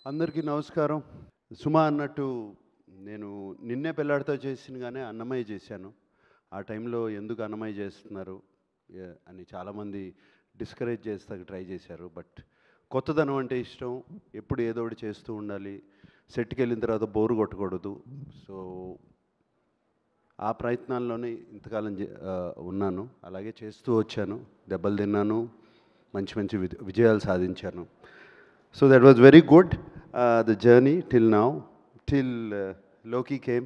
అందరికీ నమస్కారం. సుమా అన్నట్టు నేను నిన్నే పెళ్ళాడితో చేసినగానే అన్నమయ్య చేశాను. ఆ టైంలో ఎందుకు అన్నమయ్య చేస్తున్నారు అని చాలామంది డిస్కరేజ్ చేస్తాకి ట్రై చేశారు. బట్ కొత్తదనం అంటే ఇష్టం, ఎప్పుడు ఏదో ఒకటి చేస్తూ ఉండాలి, సెట్కి వెళ్ళిన తర్వాత బోరు కొట్టకూడదు. సో ఆ ప్రయత్నాల్లోనే ఇంతకాలం ఉన్నాను, అలాగే చేస్తూ వచ్చాను. దెబ్బలు తిన్నాను, మంచి మంచి విజయాలు సాధించాను. So that was very good, the journey till now, till Lokesh came.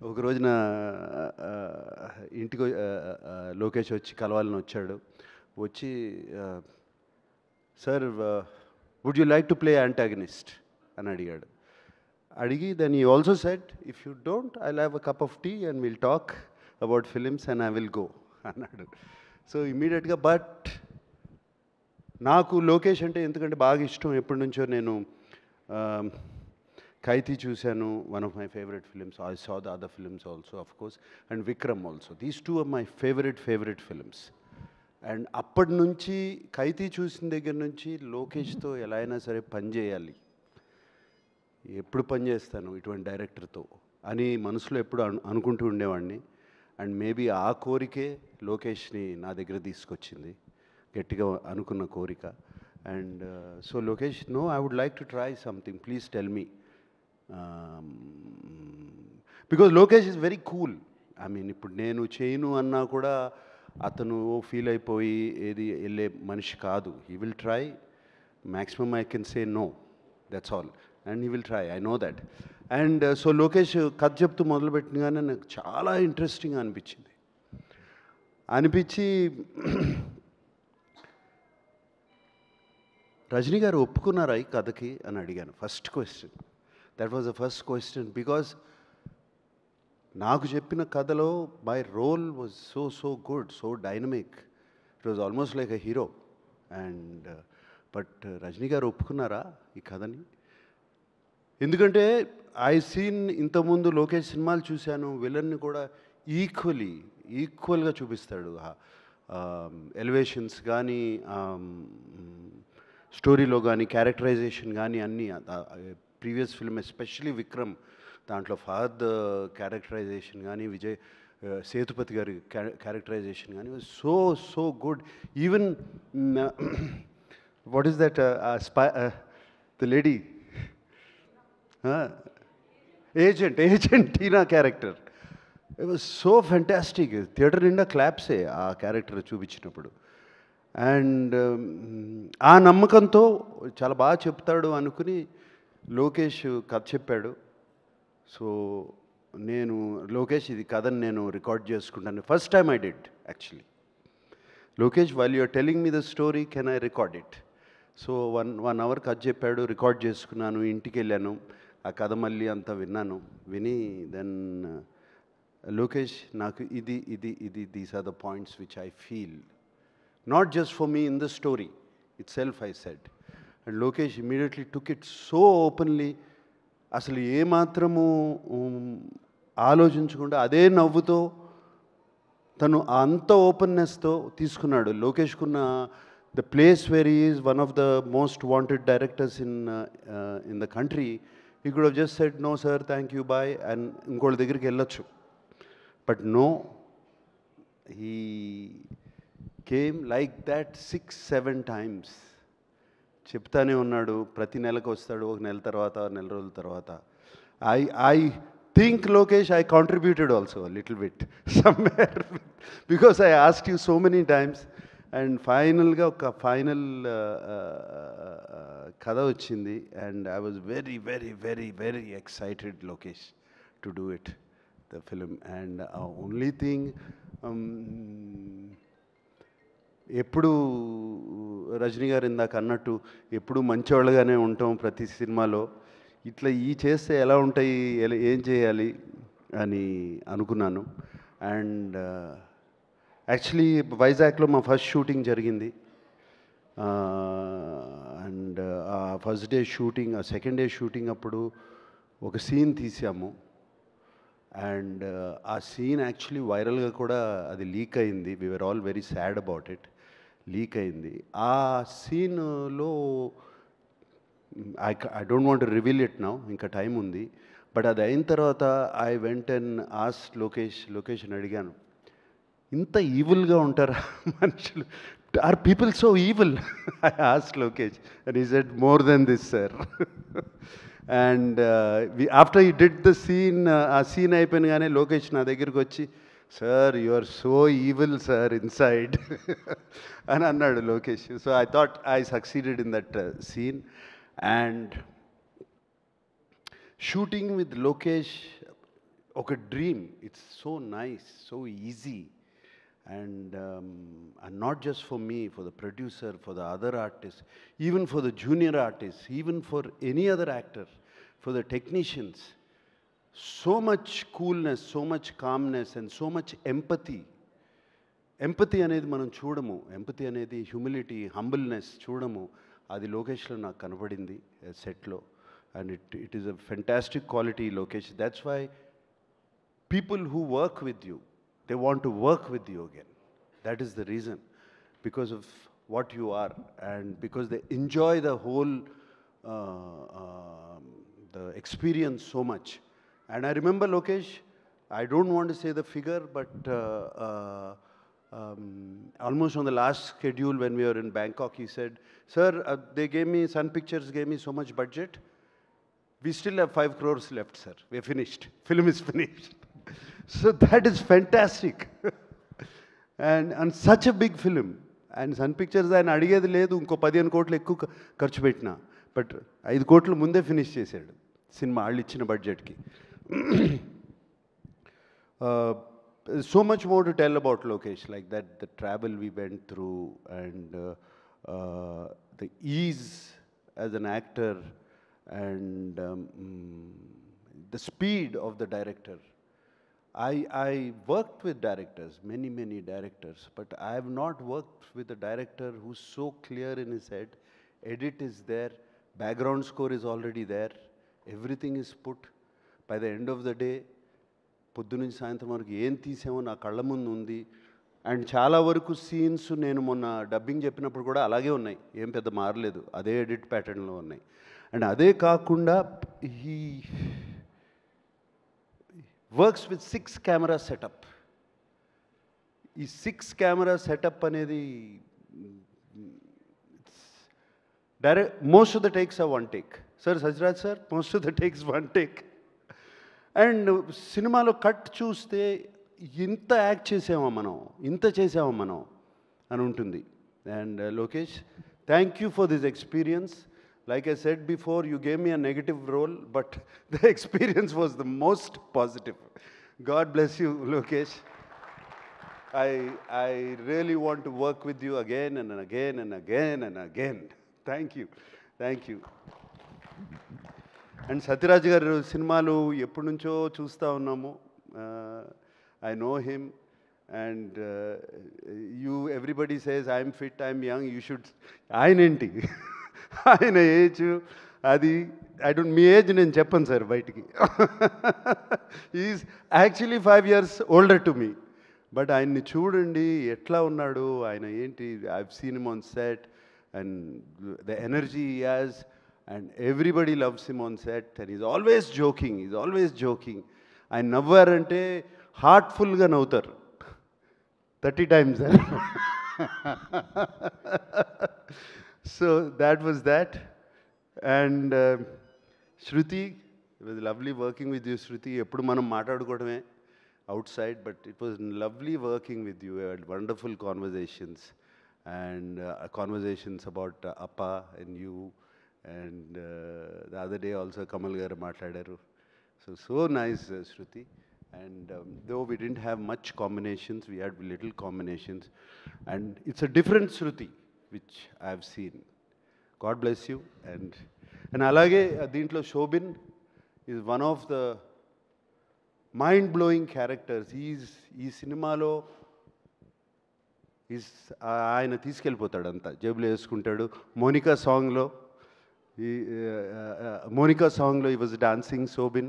ఒక రోజున ఇంటికి లోకేష్ వచ్చి కలవాలని వచ్చాడు. వచ్చి sir would you like to play antagonist అని అడిగాడు. అడిగి then he also said if you don't I have a cup of tea and will talk about films and I will go అన్నాడు. సో ఇమ్మీడియట్గా బట్ నాకు లోకేష్ అంటే ఎందుకంటే బాగా ఇష్టం. ఎప్పటి నుంచో నేను ఖైదీ చూశాను, one of my favourite films. I saw the other films also of course, and Vikram also. These two are my favourite films. And అప్పటి నుంచి ఖైదీ చూసిన దగ్గర నుంచి లోకేష్తో ఎలా అయినా సరే పని చేయాలి, ఎప్పుడు పని చేస్తాను ఇటువంటి డైరెక్టర్తో అని మనసులో ఎప్పుడు అనుకుంటూ ఉండేవాడిని. అండ్ మేబీ ఆ కోరికే లోకేష్ని నా దగ్గర తీసుకొచ్చింది, గట్టిగా అనుకున్న కోరిక. And so Lokesh, no I would like to try something, please tell me. Because Lokesh is very cool. I mean ఇప్పుడు నేను చేయను అన్నా కూడా అతను ఫీల్ అయిపోయి ఏది వెళ్ళే మనిషి కాదు. He will try, maximum I can say no, that's all, and he will try, I know that. And so Lokesh కథ చెప్తూ మొదలుపెట్టినగానే నాకు చాలా ఇంట్రెస్టింగ్ అనిపించి రజనీ గారు ఒప్పుకున్నారా ఈ కథకి అని అడిగాను. First question, that was the first question. Because నాకు చెప్పిన కథలో my role was so good, so dynamic. It was almost like a hero. And but Rajini గారు ఒప్పుకున్నారా ఈ కథని? ఎందుకంటే ఐ సీన్ ఇంతకుముందు లోకేష్ సినిమాలు చూశాను, విలన్ని కూడా ఈక్వల్గా చూపిస్తాడు. ఎలివేషన్స్ కానీ, స్టోరీలో కానీ, క్యారెక్టరైజేషన్ కానీ అన్నీ. ప్రీవియస్ ఫిల్మ్ ఎస్పెషలీ విక్రమ్, దాంట్లో ఫహద్ క్యారెక్టరైజేషన్ కానీ, విజయ్ సేతుపతి గారి క్యారెక్టరైజేషన్ కానీ so good. Even what is that the lady agent Tina character, it was so fantastic. Theatre నిండా క్లాప్సే ఆ క్యారెక్టర్ చూపించినప్పుడు. అండ్ ఆ నమ్మకంతో చాలా బాగా చెప్తాడు అనుకుని లోకేష్ కథ చెప్పాడు. సో నేను లోకేష్ ఇది కథని నేను రికార్డ్ చేసుకుంటాను. First time I did actually. Lokesh, while you are telling me the story, can I record it? So one hour కథ చెప్పాడు, రికార్డ్ చేసుకున్నాను, ఇంటికి వెళ్ళాను, ఆ కథ మళ్ళీ అంతా విని దెన్ లోకేష్, నాకు ఇది these are the points which I feel, not just for me in the story itself, I said. And Lokesh immediately took it so openly. అసలు ఏమాత్రము ఆలోచించకుండా అదే నవ్వుతో తను అంత ఓపెన్నెస్తో తీసుకున్నాడు. లోకేష్కున్న the place where he is one of the most wanted directors in the country. He could have just said no sir, thank you, bye, and ఇంకోళ్ళ దగ్గరికి వెళ్ళొచ్చు. But no, he came like that 6-7 times. చెప్తానే ఉన్నాడు, ప్రతి నెలకు వస్తాడు, ఒక నెల తర్వాత, నెల రోజుల తర్వాత. I think Lokesh, I contributed also little bit somewhere, because I asked you so many times. And ఫైనల్గా ఒక ఫైనల్ కథ వచ్చింది. And I was very excited, Lokesh, to do it, the film. And only thing, ఎప్పుడు రజనీ గారు ఇందాక అన్నట్టు ఎప్పుడు మంచివాళ్ళగానే ఉంటాం ప్రతి సినిమాలో, ఇట్లా చేస్తే ఎలా ఉంటాయి, ఏం చేయాలి అని అనుకున్నాను. అండ్ యాక్చువల్లీ వైజాగ్లో మా ఫస్ట్ షూటింగ్ జరిగింది. అండ్ ఆ ఫస్ట్ డే షూటింగ్, ఆ సెకండ్ డే షూటింగ్ అప్పుడు ఒక సీన్ తీసాము. అండ్ ఆ సీన్ యాక్చువల్లీ వైరల్గా కూడా అది లీక్ అయింది. We were all very sad about it. Leak అయింది. ఆ సీన్లో I don't want to reveal it now, ఇంకా టైం ఉంది. బట్ అది అయిన తర్వాత I went and asked Lokesh అని అడిగాను, ఇంత ఈవిల్గా ఉంటారా మనుషులు? Are people so evil? I asked Lokesh and he said more than this sir. And after he did the scene, ఆ సీన్ అయిపోయినగానే లోకేష్ నా దగ్గరికి వచ్చి, sir you are so evil sir inside అని అన్నాడు Lokesh. So I thought I succeeded in that scene. And shooting with Lokesh ఒక dream. It's so nice, so easy. And not just for me, for the producer, for the other artists, even for the junior artists, even for any other actor, for the technicians. So much coolness, so much calmness, and so much empathy. Empathy అనేది మనం చూడము, empathy అనేది humility, humbleness చూడము. అది లోకేష్లో నాకు కనపడింది సెట్లో. And it is a fantastic quality Lokesh. That's why people who work with you, they want to work with you again. That is the reason, because of what you are, and because they enjoy the whole the experience so much. And I remember Lokesh, I don't want to say the figure, but almost on the last schedule when we were in Bangkok, he said, sir, they gave me, Sun Pictures gave me so much budget, we still have 5 crores left, sir. We are finished. Film is finished. So that is fantastic. and such a big film. And Sun Pictures ఆయన అడిగేది లేదు, ఇంకో 15 కోట్లు ఎక్కువ ఖర్చు పెట్టినా, but 5 కోట్లు ముందే ఫినిష్ చేశాడు సినిమా వాళ్ళు ఇచ్చిన బడ్జెట్కి. So much more to tell about Lokesh, like that, the travel we went through, and the ease as an actor, and the speed of the director. I worked with directors, many directors, but I have not worked with a director who's so clear in his head. Edit is there, background score is already there, everything is put. By the end of the day, పొద్దు నుంచి సాయంత్రం వరకు ఏం తీసామో నా కళ్ళ ముందు ఉంది. And చాలా వరకు సీన్స్ నేను మొన్న డబ్బింగ్ చెప్పినప్పుడు కూడా అలాగే ఉన్నాయి, ఏం పెద్ద మారలేదు, అదే ఎడిట్ ప్యాటర్న్లో ఉన్నాయి. అండ్ అదే కాకుండా ఈ వర్క్స్ విత్ 6 కెమెరా సెటప్. ఈ 6 కెమెరా సెటప్ అనేది direct, most of the takes are 1 take. Sir సజ్రాజ్ sir, most of the takes 1 take. And సినిమాలో కట్ చూస్తే ఇంత యాక్ట్ చేసామా మనం, ఇంత చేసామా మనం అని ఉంటుంది. And Lokesh, thank you for this experience. Like I said before, you gave me a negative role, but the experience was the most positive. God bless you, Lokesh. I really want to work with you again and again and again and again. Thank you. Thank you. And Satyaraj garu సినిమాలు ఎప్పటి నుంచో చూస్తూ ఉన్నాము. I know him, and everybody says I'm fit, I'm young, you should. ఆయనేంటి ఆయన age అది, మీ age నేను చెప్పను sir బయటికి. Is actually 5 years older to me. But ఆయన్ని చూడండి ఎట్లా ఉన్నాడు, ఆయన ఏంటి, I seen him on set, and the energy he has, and everybody loves him on set, and is always joking. ఆయన నవ్వారంటే హార్ట్ఫుల్గా నవ్వుతారు 30 times. So that was that. And Shruti, it was lovely working with you, Shruti. Eppudu manam maatadukodame outside, but it was lovely working with you. We had wonderful conversations, and conversations about Appa and you, and the other day also Kamal garu maatlaadaru. So nice, Shruti. And though we didn't have much combinations, we had little combinations, and it's a different Shruti which I have seen. God bless you. And alage deentlo Shobin is one of the mind-blowing characters. Ee సినిమాలో ఆయన తీసుకెళ్ళిపోతాడు అంతా, జేబులో వేసుకుంటాడు. మోనికా సాంగ్లో he was dancing Shobin.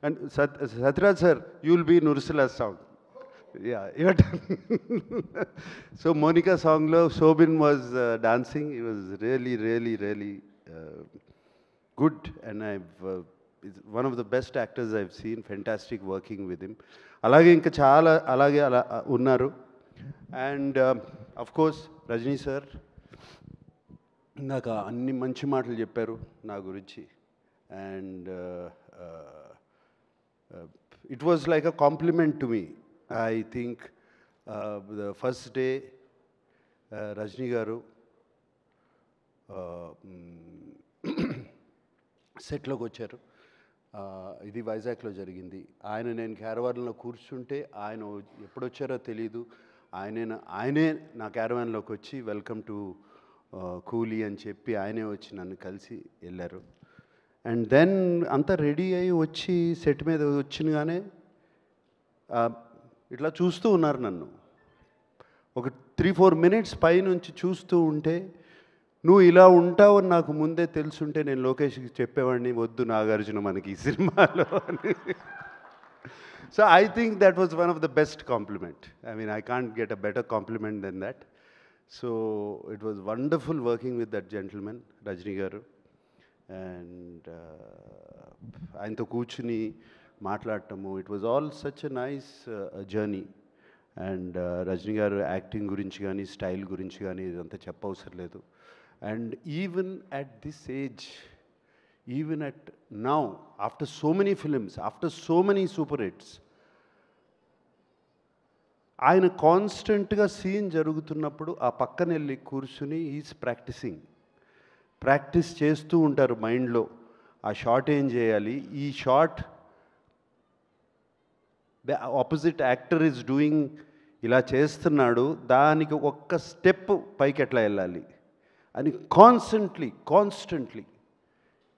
And Satyaraj sir, you will be in Ursula's song. Yeah, your turn. So Monica song lo Shobin was dancing. It was really good, and it's one of the best actors I've seen. Fantastic working with him. అలాగే ఇంకా చాలా అలాగే అలా ఉన్నారు. And of course Rajini sir ఇందాక అన్ని మంచి మాటలు చెప్పారు నా గురించి. And it was like a compliment to me. I think the first day Rajini గారు సెట్లోకి వచ్చారు. ఇది వైజాగ్లో జరిగింది. నేను క్యారవాన్లో కూర్చుంటే ఆయన ఎప్పుడొచ్చారో తెలీదు. ఆయనే నా క్యారవాన్లోకి వచ్చి వెల్కమ్ టు కూలీ అని చెప్పి ఆయనే వచ్చి నన్ను కలిసి వెళ్ళారు. అండ్ దెన్ అంతా రెడీ అయ్యి వచ్చి సెట్ మీద వచ్చినగానే ఇట్లా చూస్తూ ఉన్నారు నన్ను. ఒక 3-4 మినిట్స్ పైనుంచి చూస్తూ ఉంటే, నువ్వు ఇలా ఉంటావని నాకు ముందే తెలుసుంటే నేను లోకేష్కి చెప్పేవాడిని, వద్దు నాగార్జున మనకి ఈ సినిమాలో అని. So I think that was one of the best compliment. I mean I can't get a better compliment than that. So it was wonderful working with that gentleman Rajini garu. And ఆయనతో కూర్చుని మాట్లాడటము, it was all such a nice journey. And Rajini garu acting గురించి కానీ style గురించి కానీ ఇదంతా చెప్పవసరం లేదు. And even at this age, even at now, after so many films, after so many super hits, ఆయన కాన్స్టెంట్గా సీన్ జరుగుతున్నప్పుడు ఆ పక్కన వెళ్ళి కూర్చుని ఈజ్ ప్రాక్టీస్ చేస్తూ ఉంటారు మైండ్లో. ఆ షాట్ ఏం చేయాలి, ఈ shot the opposite actor is doing, ఇలా చేస్తున్నాడు, దానికి ఒక్క స్టెప్ పైకి ఎట్లా వెళ్ళాలి అని constantly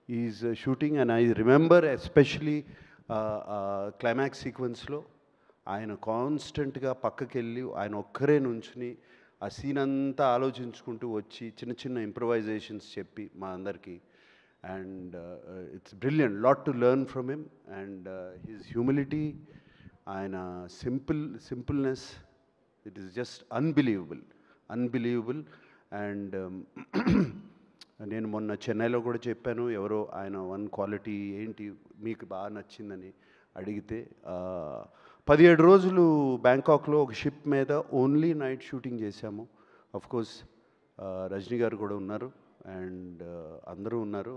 is shooting. And I remember especially climax సీక్వెన్స్లో ఆయన కాన్స్టెంట్గా పక్కకి వెళ్ళి ఆయన ఒక్కరే నుంచుని ఆ సీన్ అంతా ఆలోచించుకుంటూ వచ్చి చిన్న చిన్న ఇంప్రవైజేషన్స్ చెప్పి మా అందరికీ. And it's brilliant, lot to learn from him. And his humility, ఆయన సింపుల్నెస్, it is just unbelievable. And నేను మొన్న చెన్నైలో కూడా చెప్పాను, ఎవరో ఆయన వన్ క్వాలిటీ ఏంటి మీకు బాగా నచ్చిందని అడిగితే, 17 రోజులు బ్యాంకాక్లో ఒక షిప్ మీద ఓన్లీ నైట్ షూటింగ్ చేశాము. అఫ్కోర్స్ రజనీ గారు కూడా ఉన్నారు అండ్ అందరూ ఉన్నారు.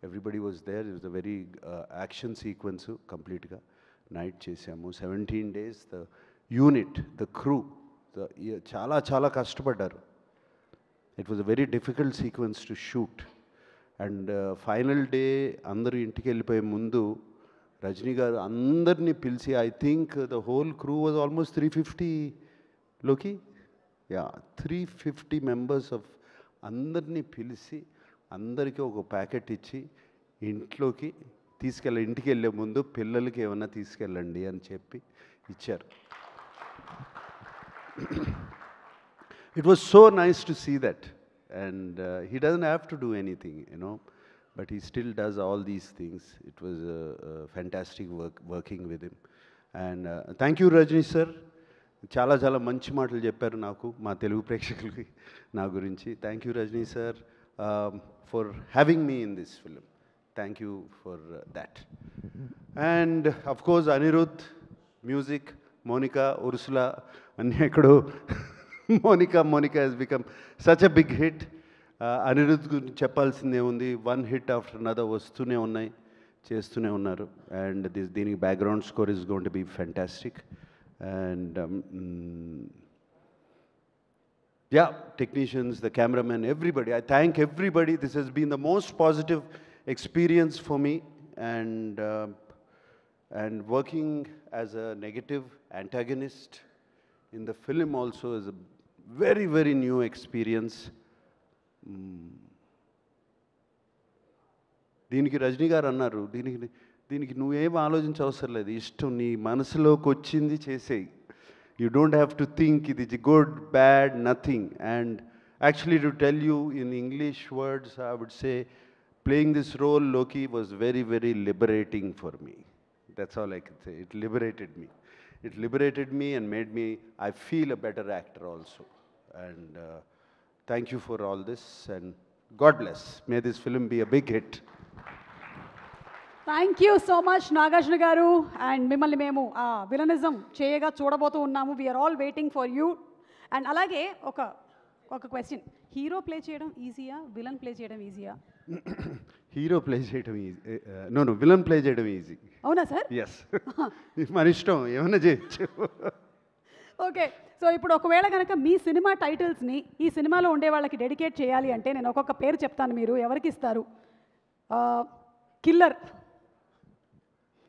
Everybody was there. It was a very action sequence. కంప్లీట్గా నైట్ చేశాము. 17 days. The unit, the crew చాలా కష్టపడ్డారు. It was a very difficult sequence to shoot. And final day అందరూ ఇంటికి వెళ్ళిపోయే ముందు రజనీ గారు అందరినీ పిలిచి, I think the whole crew was almost 350 350 members of అందరినీ పిలిచి అందరికీ ఒక ప్యాకెట్ ఇచ్చి ఇంట్లోకి ఇంటికి వెళ్ళే ముందు పిల్లలకి ఏమన్నా తీసుకెళ్ళండి అని చెప్పి ఇచ్చారు. It was so nice to see that. And he doesn't have to do anything, but he still does all these things. It was fantastic working with him. And thank you, Rajni sir. చాలా మంచి మాటలు చెప్పారు నాకు, మా తెలుగు ప్రేక్షకులకి నా గురించి. Thank you Rajini sir for having me in this film. Thank you for that. And of course Anirudh, music, Monica, Ursula అన్నీ ఎక్కడో. Monika has become such a big hit. Anirudh గురించి చెప్పాల్సిందే ఉంది. వన్ హిట్ ఆఫ్టర్ అనదర్ వస్తూనే ఉన్నాయి, చేస్తూనే ఉన్నారు. అండ్ దీనికి background score is going to be fantastic. And technicians, the cameraman, everybody. I thank everybody. This has been the most positive experience for me. And working as a negative antagonist in the film also is a very new experience. దీనికి రజనీ గారు అన్నారు, దీనికి నువ్వేం ఆలోచించవసరం లేదు, ఇష్టం నీ మనసులోకి వచ్చింది చేసేయి. You don't have to think it is good, bad, nothing. And actually, to tell you in English words, I would say playing this role, Loki, was very liberating for me. That's all I can say. It liberated me. It liberated me and made me, I feel a better actor also. And thank you for all this, and God bless. May this film be a big hit. Thank you so much Nagarjuna గారు. And మిమ్మల్ని మేము villainism చేయగా చూడబోతూ ఉన్నాము. We're all waiting for you. And అలాగే ఒక question, hero play చేయడం ఈజీయా, villain play చేయడం ఈజీయా? హీరో ప్లే చేయడం ఈజీ, నో విలన్ ప్లే చేయడం ఈజీ. అవునా సార్? ఎస్, మన ఇష్టం ఏమైనా చేయొచ్చు. ఓకే, సో ఇప్పుడు ఒకవేళ కనుక మీ సినిమా టైటిల్స్ని ఈ సినిమాలో ఉండే వాళ్ళకి డెడికేట్ చేయాలి అంటే నేను ఒక్కొక్క పేరు చెప్తాను, మీరు ఎవరికి ఇస్తారు? కిల్లర్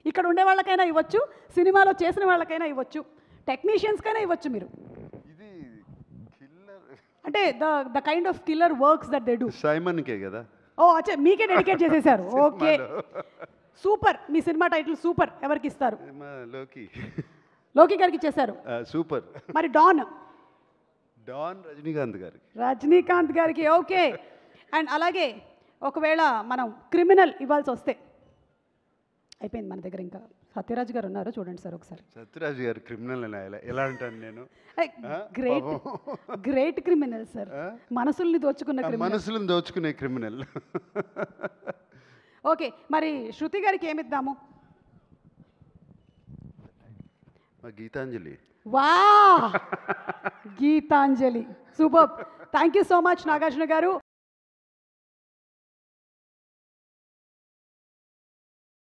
ఇక్కడ ఉండే వాళ్ళకైనా ఇవ్వచ్చు, సినిమాలో చేసిన వాళ్ళకైనా ఇవ్వచ్చు, టెక్నీషియన్స్కైనా ఇవ్వచ్చు మీరు. ఇది కిల్లర్ అంటే the kind of killer works that they do. సైమన్కే కదా. ఓ అచ్చా, మీకే డెడికేట్ చేసేసారు. Okay, super. మీ సినిమా టైటిల్ సూపర్, ఎవరికి ఇస్తారు? లోకి. లోకి గారికి ఇచ్చేశారు. సూపర్. మరి డాన్ రజనీకాంత్ గారికి. రజనీకాంత్ గారికి. ఓకే, అండ్ అలాగే ఒకవేళ మనం క్రిమినల్ ఇవ్వాల్సి వస్తే, అయిపోయింది మన దగ్గర, ఇంకా సత్యరాజ్ గారు ఉన్నారు, చూడండి సార్ ఒకసారి. సత్యరాజ్ గారు క్రిమినల్ ఎలా అంటాను నేను? గ్రేట్ క్రిమినల్ సార్, మనసుల్ని దోచుకున్న క్రిమినల్. మనసులను దోచుకునే క్రిమినల్. ఓకే, మరి శృతి గారికి ఏమిద్దాము? గీతాంజలి. వా, Geetanjali, super. Thank you so much Nagarjuna గారు.